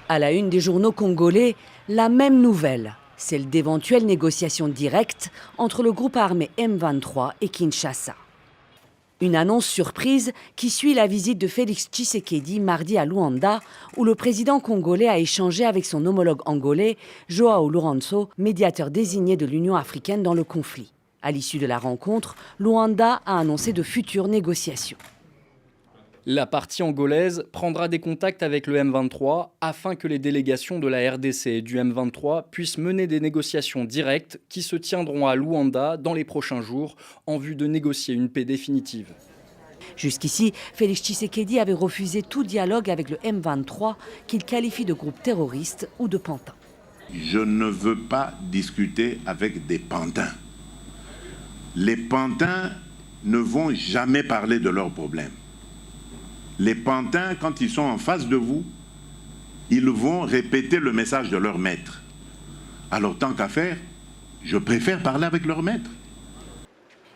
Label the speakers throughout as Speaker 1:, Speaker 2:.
Speaker 1: À la une des journaux congolais, la même nouvelle, celle d'éventuelles négociations directes entre le groupe armé M23 et Kinshasa. Une annonce surprise qui suit la visite de Félix Tshisekedi mardi à Luanda, où le président congolais a échangé avec son homologue angolais, João Lourenço, médiateur désigné de l'Union africaine dans le conflit. À l'issue de la rencontre, Luanda a annoncé de futures négociations.
Speaker 2: La partie angolaise prendra des contacts avec le M23 afin que les délégations de la RDC et du M23 puissent mener des négociations directes qui se tiendront à Luanda dans les prochains jours en vue de négocier une paix définitive.
Speaker 1: Jusqu'ici, Félix Tshisekedi avait refusé tout dialogue avec le M23 qu'il qualifie de groupe terroriste ou de pantin.
Speaker 3: Je ne veux pas discuter avec des pantins. Les pantins ne vont jamais parler de leurs problèmes. Les pantins, quand ils sont en face de vous, ils vont répéter le message de leur maître. Alors tant qu'à faire, je préfère parler avec leur maître.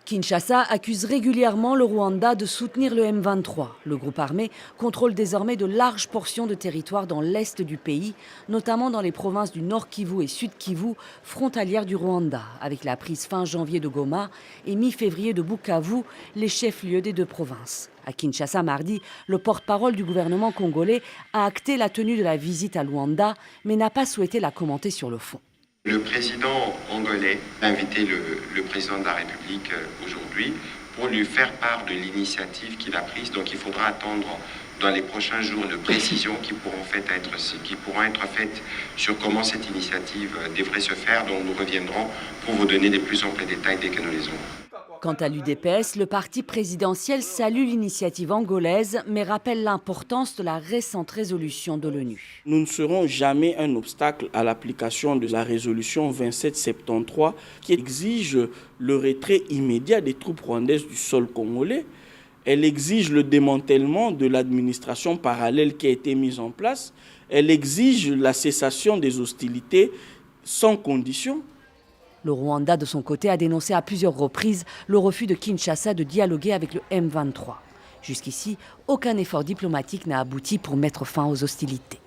Speaker 1: Kinshasa accuse régulièrement le Rwanda de soutenir le M23. Le groupe armé contrôle désormais de larges portions de territoire dans l'est du pays, notamment dans les provinces du Nord Kivu et Sud Kivu, frontalières du Rwanda, avec la prise fin janvier de Goma et mi-février de Bukavu, les chefs-lieux des deux provinces. À Kinshasa mardi, le porte-parole du gouvernement congolais a acté la tenue de la visite à Luanda, mais n'a pas souhaité la commenter sur le fond.
Speaker 4: Le président angolais a invité le président de la République aujourd'hui pour lui faire part de l'initiative qu'il a prise. Donc il faudra attendre dans les prochains jours de précisions qui pourront être faites sur comment cette initiative devrait se faire. Donc nous reviendrons pour vous donner les plus amples détails dès que nous les aurons.
Speaker 1: Quant à l'UDPS, le parti présidentiel salue l'initiative angolaise, mais rappelle l'importance de la récente résolution de l'ONU.
Speaker 5: Nous ne serons jamais un obstacle à l'application de la résolution 2773 qui exige le retrait immédiat des troupes rwandaises du sol congolais. Elle exige le démantèlement de l'administration parallèle qui a été mise en place. Elle exige la cessation des hostilités sans condition.
Speaker 1: Le Rwanda, de son côté, a dénoncé à plusieurs reprises le refus de Kinshasa de dialoguer avec le M23. Jusqu'ici, aucun effort diplomatique n'a abouti pour mettre fin aux hostilités.